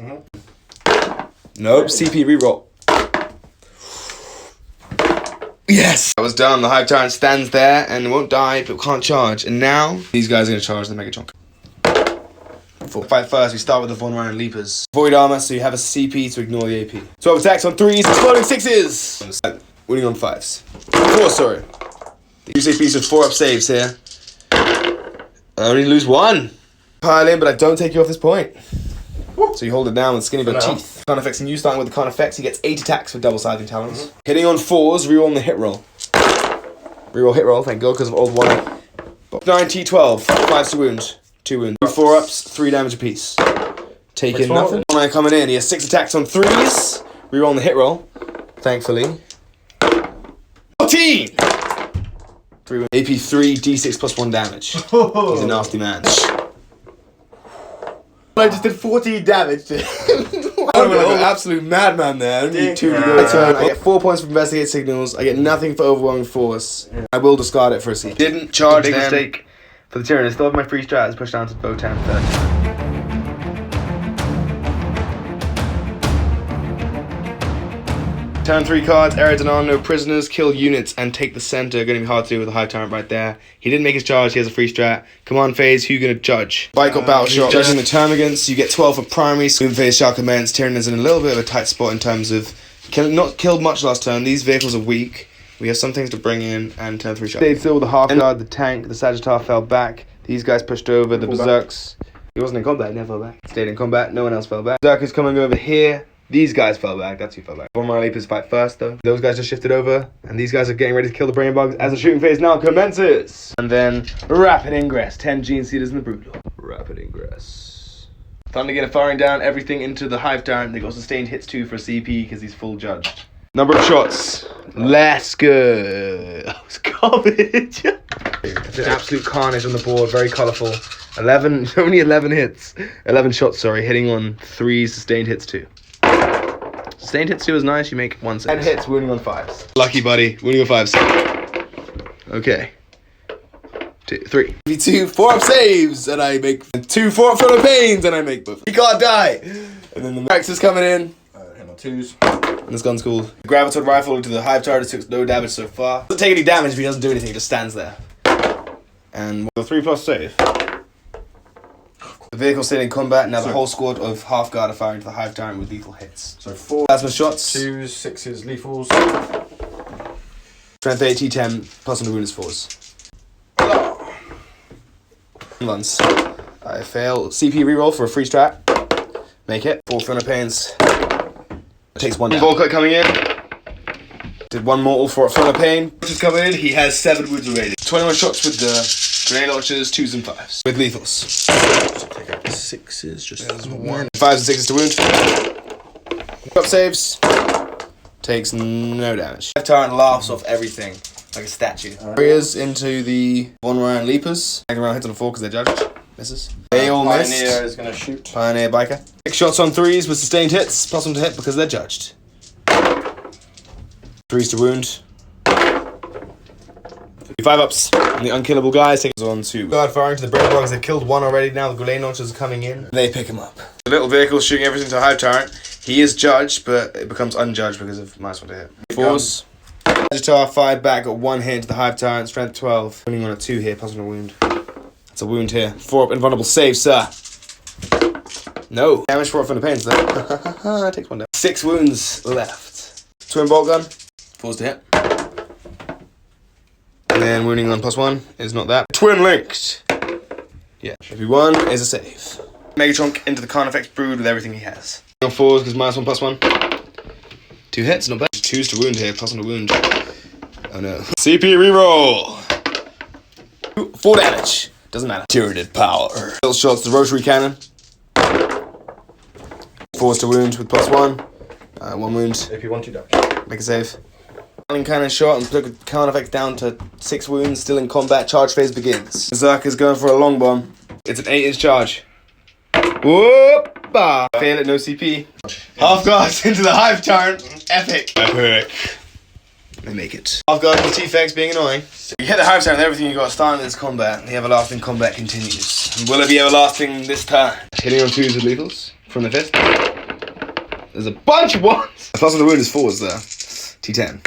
Nope. CP reroll. Yes! That was done. The Hive Tyrant stands there and won't die, but can't charge. And now, these guys are going to charge the Megachonk. Fight first, we start with the Von Ryan Leapers. Void armor, so you have a CP to ignore the AP. 12 attacks on 3s, exploding 6s! Winning on 5s. 4, sorry. Use APs with 4 up saves here. I only lose 1. Pile in, but I don't take you off this point. So you hold it down with skinny but teeth. Con effects and you starting with the con effects, he gets 8 attacks with double sizing talons. Hitting on 4s, reroll on the hit roll. Reroll hit roll, thank god, because of old one. 9 T12, 5 to wound, 2 wounds. 4 ups, 3 damage apiece. Taking nothing. One eye coming in, he has 6 attacks on 3s. Reroll on the hit roll, thankfully. 14! 3 wounds. AP 3, D6 plus 1 damage. He's a nasty man. I just did 14 damage to him. I'm like an absolute madman there. I only need 2 to go. I get 4 points for investigate signals. I get nothing for overwhelming force. I will discard it for a seat. Didn't charge them. Big mistake for the Tyranids. Still have my free strat is pushed down to Votann 30. Turn 3 cards, Eridon, no prisoners, kill units, and take the center. Gonna be hard to do with a Hive Tyrant right there. He didn't make his charge, he has a free strat. Command phase, who you gonna judge? Bike or battle shot. Judging the termagants, you get 12 for primary. Swim phase shall commence. Tyranids in a little bit of a tight spot in terms of not killed much last turn. These vehicles are weak. We have some things to bring in, and turn 3 shot. Stayed still with the half guard, the tank, the Sagittar fell back. These guys pushed over, the Berserks. He wasn't in combat, he never fell back. Stayed in combat, no one else fell back. Berserkers coming over here. These guys fell back, that's who fell back. One more Leapers fight first though. Those guys just shifted over, and these guys are getting ready to kill the brain bugs as the shooting phase now commences. And then rapid ingress, 10 Gene Seeders in the Broodlord. Rapid ingress. Thunder Gate firing down everything into the Hive Tyrant. They got sustained hits too for CP because he's full judged. Number of shots. Let's go. Oh, it's garbage. It's an absolute carnage on the board, very colourful. 11, only 11 hits. 11 shots, sorry, hitting on 3 sustained hits too. Sustained hits 2 is nice, you make 1 save. 10 hits, wounding on 5s. Lucky buddy, wounding on 5s. Okay. 2, 3. 2 4-up saves, and I make 2 4-up Photo Pains, and I make both. He can't die! And then the Max is coming in. Hit on 2s. And this gun's cool. The Graviton rifle into the Hive Tyrant took no damage so far. Doesn't take any damage if he doesn't do anything, he just stands there. And the 3+ save. The vehicle stayed in combat, now the whole squad of half guard are firing to the Hive Tyrant with lethal hits. So 4 plasma shots, 2s, 6s, lethals. Strength 8, T10, plus on the wound is 4s. Once. I fail. CP reroll for a free strat. Make it. 4 Thunder Pains. It takes 1 down. Volkite coming in. Did 1 mortal for Thunder Pain. Just coming in, he has 7 wounds already. 21 shots with the grenade launchers, 2s and 5s. With lethals. Take out the 6s, just 1. 5s and 6s to wound. Up saves. Takes no damage. Hive Tyrant laughs off everything like a statue. Warriors into the Von Ryan Leapers. Second round hits on the 4 because they're judged. Misses. They all missed. Pioneer is going to shoot. Pioneer Biker. 6 shots on 3s with sustained hits. Plus 1 to hit because they're judged. 3s to wound. 5-ups. And the unkillable guys take on 2. Guard firing to the brain bugs. They've killed 1 already. Now the grenade launchers are coming in. They pick him up. The little vehicle shooting everything to Hive Tyrant. He is judged, but it becomes unjudged because of -1 to hit. 4s. Sagittar fired back, got 1 hit into the Hive Tyrant. Strength 12. Winning on a 2 here, plus on a wound. That's a wound here. 4-up invulnerable save, sir. No. Damage 4-up from the pains though. Takes 1 down. 6 wounds left. Twin bolt gun. 4s to hit. And then wounding on +1 is not that. Twin linked. Yeah. Every 1 is a save. Megatron into the Carnifex Brood with everything he has. On 4s because -1 +1. 2 hits, not bad. 2s to wound here, plus on the wound. Oh no. CP reroll. 4 damage. Doesn't matter. Tyranid power. Built shots to rotary cannon. 4s to wound with +1. 1 wound. If you want to damage. Make a save. Cannon shot and took a Carnifex down to 6 wounds. Still in combat. Charge phase begins. Berserker's going for a long bomb. It's an 8-inch charge. Whoop-ah. Fail it, no CP. Half guards into the Hive Tyrant. Epic. Epic. They make it. Half guard with T-Fex being annoying. You hit the Hive Tyrant and everything you got starting this combat. The everlasting combat continues. And will it be everlasting this time? Hitting on 2s with lethals from the 5th. There's a bunch of 1s. Plus on the wound is 4s there. T10.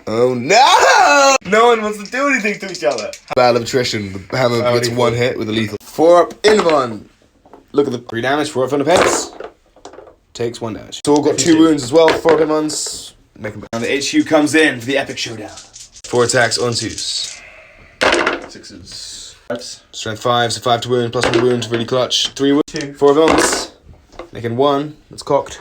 Oh no! No one wants to do anything to each other. Battle of attrition. The hammer gets 1 hit with a lethal. 4-up Invon. Look at the 3 damage, 4 up from the pets. Takes 1 damage. So all got 2 wounds as well, 4 up ones. Make them. And the HQ comes in for the epic showdown. 4 attacks on 2s. 6s. 5s. Strength 5, so 5 to wound, plus 1 to wound, really clutch. 3 wounds. 2. 4 villains. Making 1. That's cocked.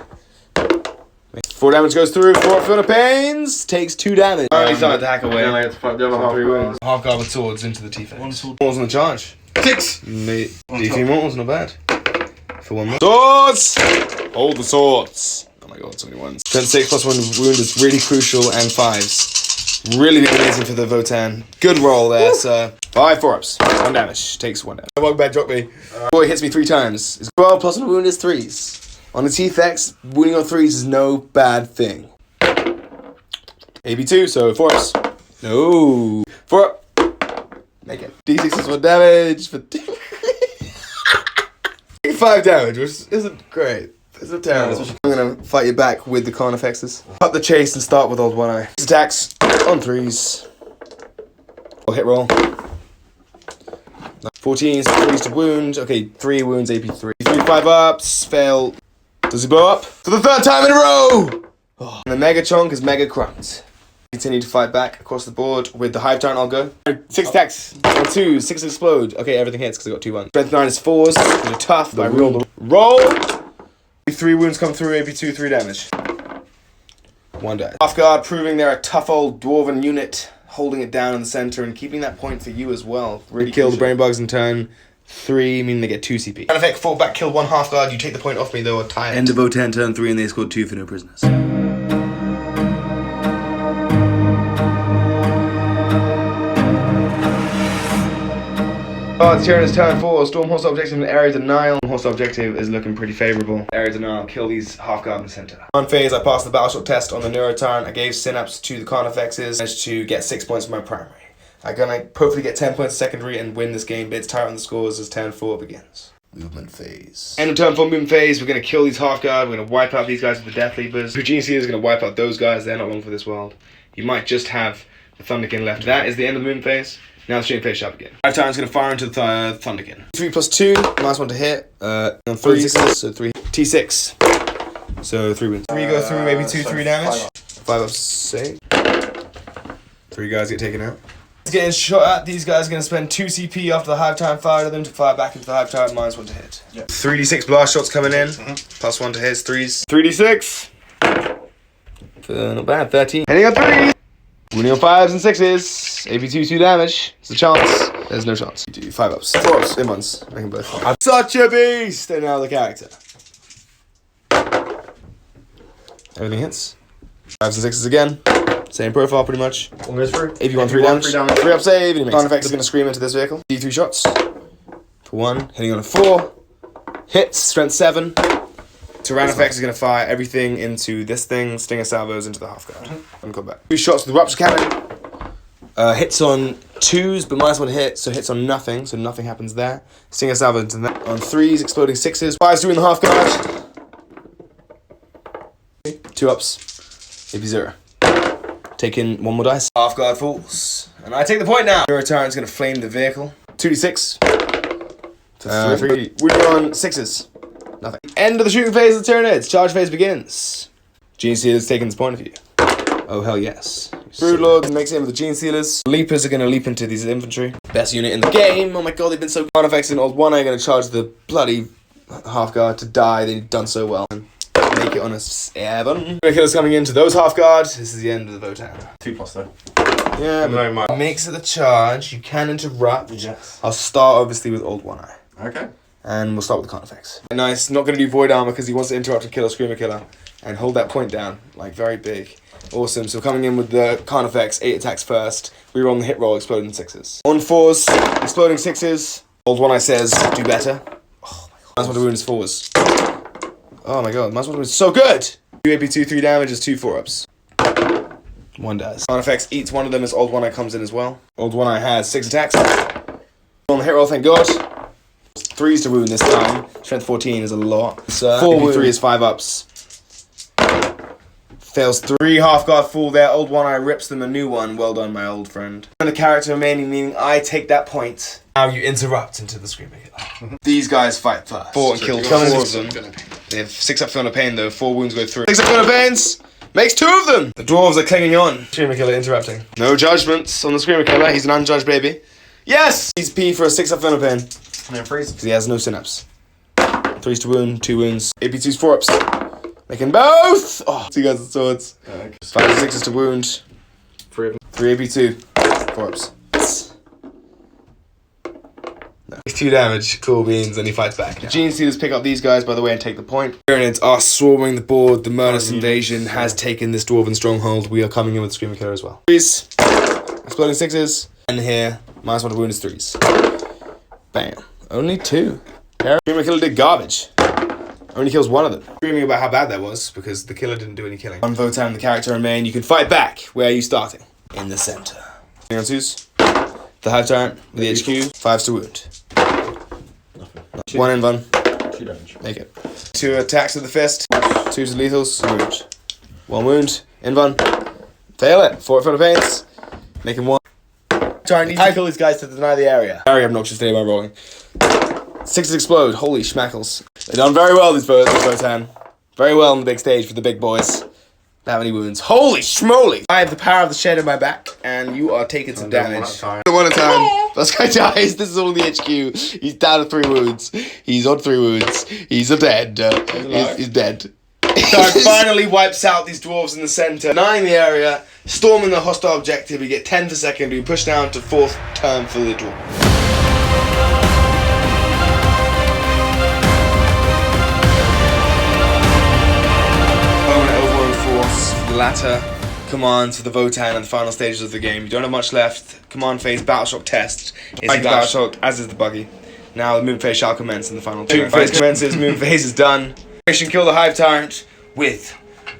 4 damage goes through, 4 up the pains. Takes 2 damage. Already started to hack away. Then I get to fight the other half. 3 wounds. Half guard with swords into the T-Fex. 1 sword. Mortals on the charge. 6! D3 mortals, not bad. For 1 more. Swords! Hold the swords. Oh my god, so many 1s. Strength 6 plus 1 wound is really crucial, and 5s. Really amazing for the Votann. Good roll there, sir. 5 4-ups. 1 damage. Takes 1 damage. Welcome back, drop me. Boy hits me 3 times. His 12 plus 1 wound is 3s. On the T-Fex, wounding on 3s is no bad thing. AB2, so 4-ups. No. 4-up. Make it. D6 is 1 damage for 5 damage, which isn't great. It's a terrible. I'm gonna fight you back with the Carnifexes. Cut the chase and start with Old One Eye. Attacks on 3s. I'll hit roll. 14, 3s to wound. Okay, 3 wounds, AP3. 3 5-ups. Fail. Does he blow up? For the 3rd time in a row! Oh. And the Mega Chonk is Mega Crunked. Continue to fight back across the board with the Hive Tyrant. I'll go. 6 attacks on 2, 6 explode. Okay, everything hits because I got 2 1s. Strength 9 is 4s. They're tough. I roll. 3 wounds come through. AP2, 3 damage. 1 die. Half guard, proving they're a tough old dwarven unit, holding it down in the center and keeping that point for you as well. Really kill the brain bugs in turn 3, meaning they get 2 CP. An effect, fall back, kill 1 half guard. You take the point off me though. Or tie it. End of Votann turn 3, and they scored 2 for no prisoners. Oh, it's Tyranids turn 4. Storm hostile objective in area denial. Hostile objective is looking pretty favourable. Area denial, kill these half guard in the centre. On phase, I passed the battleship test on the Neuro Tyrant. I gave synapse to the Carnifexes. Managed to get 6 points for my primary. I'm gonna hopefully get 10 points secondary and win this game. Bits tight on the scores as turn 4 begins. Movement phase. End of turn 4 movement phase. We're gonna kill these half guard. We're gonna wipe out these guys with the Death Leapers. Gene Sealer is gonna wipe out those guys. They're not long for this world. You might just have the Thunderkin left. That is the end of the movement phase. Now the stream phase shall begin. Hive Tyrant's gonna fire into the Thunderkin. 3 plus 2, last one to hit. On 3 6s, so 3. T6. So 3 wins. 3 go through, maybe 2, 3 damage. 5 up save. 3 guys get taken out. Getting shot at, these guys are gonna spend 2 CP after the Hive Tyrant fired at them to fire back into the Hive Tyrant, -1 to hit. Yep. 3d6 blast shots coming in. +1 to hits, 3s. 3d6. Not bad, 13. Hitting on 3. Wounding on 5s and 6s. AP2, 2 damage. It's a chance. There's no chance. You do 5 ups. 4 ups in ones. Make them both. I'm such a beast! And now the character. Everything hits. 5s and 6s again. Same profile pretty much. 1 goes through. AP1, 3 damage. 3 up save. And he makes Carnifex is going to scream into this vehicle. D3 shots. For 1. Hitting on a 4. Hits. Strength 7. Tyranids is going to fire everything into this thing, Stinger Salvos into the half guard. And come back. 2 shots with the Rupture Cannon. Hits on 2s, but -1 to hit, so hits on nothing, so nothing happens there. Stinger Salvo into that. On 3s, exploding 6s. 5s doing the half guard. 2 ups. AP 0. Taking 1 more dice. Half guard falls. And I take the point now. Neuro Tyrant's going to flame the vehicle. 2d6. 3. Wounding on 6s. Nothing. End of the shooting phase of the Tyranids. Charge phase begins. Gene Sealer's taking this point of view. Oh, hell yes. Broodlord makes it in with the Gene Sealers. Leapers are going to leap into these infantry. Best unit in the game. Oh my god, they've been so Carnifex and Old One Eye are going to charge the bloody half guard to die. They've done so well. Make it on a 7. Killer's coming into those half guard. This is the end of the Votann. 2 plus though. Yeah, but makes it the charge. You can interrupt. Yes. I'll start obviously with Old One Eye. Okay. And we'll start with the Carnifex. Nice, not going to do Void Armor because he wants to interrupt and kill a Screamer Killer. And hold that point down, like very big. Awesome, so coming in with the Carnifex, 8 attacks first. We roll on the hit roll, exploding 6s. On 4s, exploding 6s. Old One Eye says, do better. Oh my god. -1 to wound is 4s. Oh my god, -1 to wound is so good! 2 AP2, 3 damage is 2 4-ups. 1 dies. Carnifex eats one of them as Old One Eye comes in as well. Old One Eye has 6 attacks. On the hit roll, thank god. 3s to wound this time. Strength 14 is a lot. 4 3 is 5 ups. Fails 3 half guard fall there. Old One Eye rips them a new one. Well done, my old friend. And the character remaining, meaning I take that point. Now you interrupt into the Screamer Killer. These guys fight first. 4 and kill 4 of them. They have 6 up Fiona Pain though. 4 wounds go through. 6 up Fiona Pains! Makes 2 of them! The dwarves are clinging on. Screamer Killer interrupting. No judgments on the Screamer Killer. He's an unjudged baby. Yes! He's P for a 6 up Fiona Pain. And then freeze. Because he has no synapse. 3s to wound, 2 wounds. AP2's 4 ups. Making both! Oh, 2 guys with swords. 5 and 6s to wound. 3 of them. 3 AP2. 4 ups. No. 2 damage. Cool beans, and he fights back. The Gene Sealers pick up these guys, by the way, and take the point. Tyranids are swarming the board. The Murderous Invasion has taken this dwarven stronghold. We are coming in with Screamer Killer as well. 3s. Exploding 6s. And here, -1 to wound is 3s. Bam. Only 2. Screamer Killer did garbage. Only kills 1 of them. Screaming about how bad that was because the killer didn't do any killing. On Votann, the character remain. You can fight back. Where are you starting? In the center. On 2s. The Hive Tyrant with the HQ. 5s to wound. 1 in 1. 2 damage. Make it. 2 attacks with the fist. 2 to lethals. Wound. 1 wound. Invuln. Fail it. 4 for the paints. Make him 1. Try and kill these guys to deny the area. Very obnoxious today by rolling. 6 explode. Holy schmackles. They've done very well, these Votann. Very well on the big stage for the big boys. That many wounds. Holy schmoly! I have the power of the shed in my back, and you are taking some damage. One at a time. This guy dies. This is all the HQ. He's down to 3 wounds. He's on 3 wounds. He's dead. He's dead. Dark finally wipes out these dwarves in the center, denying the area, storming the hostile objective. We get 10 for second. We push down to 4th turn for the dwarf. The latter commands for the Votann and the final stages of the game. You don't have much left. Command phase Battleshock test is Battleshock, as is the buggy. Now the moon phase shall commence in the final turn. Moon phase commences, moon phase is done. Kill the Hive Tyrant with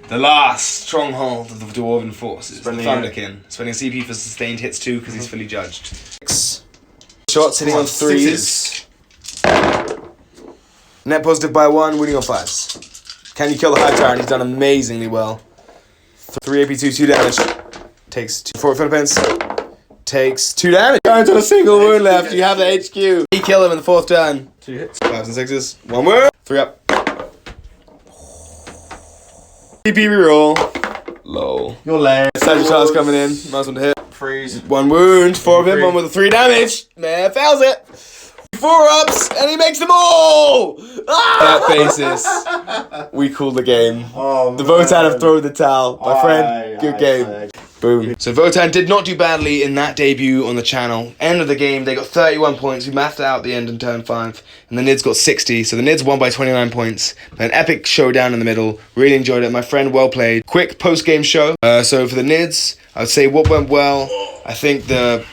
the last stronghold of the dwarven forces, the Thunderkin. Spending CP for sustained hits 2 because he's fully judged. 6 shots hitting on 3s. Net positive by 1, winning on 5s. Can you kill the Hive Tyrant? He's done amazingly well. 3 AP, 2 damage. Takes 2 for Philippines. Takes 2 damage. Tyrant's on a single wound left. You have the HQ. You kill him in the 4th turn. 2 hits. 5s and 6s. 1 wound. 3 up. AP reroll. Low. Your leg. Sagittarius coming in. Nice one to hit. Freeze. 1 wound. 4 of him. 1 with a 3 damage. Man, fails it. 4 ups, and he makes them all! Ah! That basis, we call the game. Oh, the Votann have thrown the towel. My friend, good game. Boom. So Votann did not do badly in that debut on the channel. End of the game, they got 31 points. We mathed out the end in turn 5. And the Nids got 60. So the Nids won by 29 points. An epic showdown in the middle. Really enjoyed it. My friend, well played. Quick post-game show. So for the Nids, I would say what went well. I think the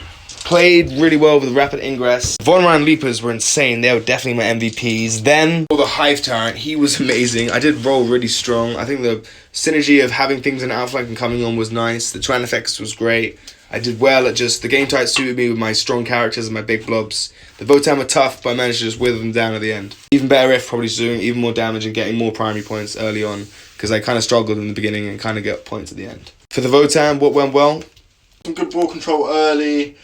played really well with the rapid ingress. Von Ryan Leapers were insane. They were definitely my MVPs. Then, the Hive Tyrant, he was amazing. I did roll really strong. I think the synergy of having things in outflank and coming on was nice. The Tyranid effects was great. I did well at just, the game type suited me with my strong characters and my big blobs. The Votann were tough, but I managed to just wither them down at the end. Even better if probably doing even more damage and getting more primary points early on, because I kind of struggled in the beginning and kind of get points at the end. For the Votann, what went well? Some good ball control early.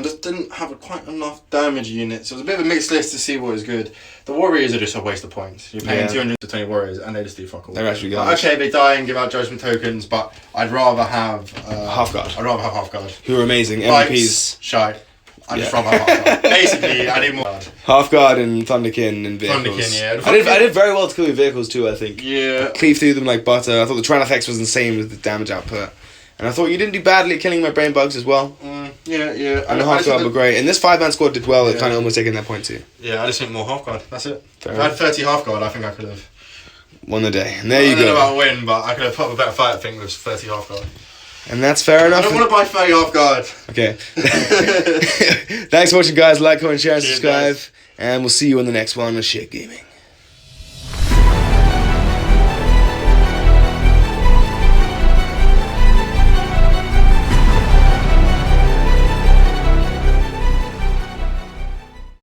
Just didn't have quite enough damage units. It was a bit of a mixed list to see what was good. The warriors are just a waste of points. You're paying 220 warriors and they just do fuck all. They're actually good. Okay, they die and give out judgment tokens, but I'd rather have Half-guard. I'd rather have half-guard. Who are amazing. MVPs. Shy. I'd just rather have half-guard. Basically, I need more. Half-guard and Thunderkin and vehicles. Thunderkin, yeah. I did very well to kill your vehicles too, I think. Yeah. I cleaved through them like butter. I thought the Tyranid effects was insane with the damage output. And I thought you didn't do badly at killing my brain bugs as well. Yeah. And the half guard were great. And this 5-man squad did well at kind of almost taking that point too. Yeah, I just think more half guard. That's it. Fair if I had 30 half guard, I think I could have won the day. And there you go. I don't know about win, but I could have put up a better fight, I think, with 30 half guard. And that's fair enough. I don't want to buy 30 half guard. Okay. Thanks for watching, guys. Like, comment, share, and subscribe. Guys. And we'll see you in the next one with Shit Gaming.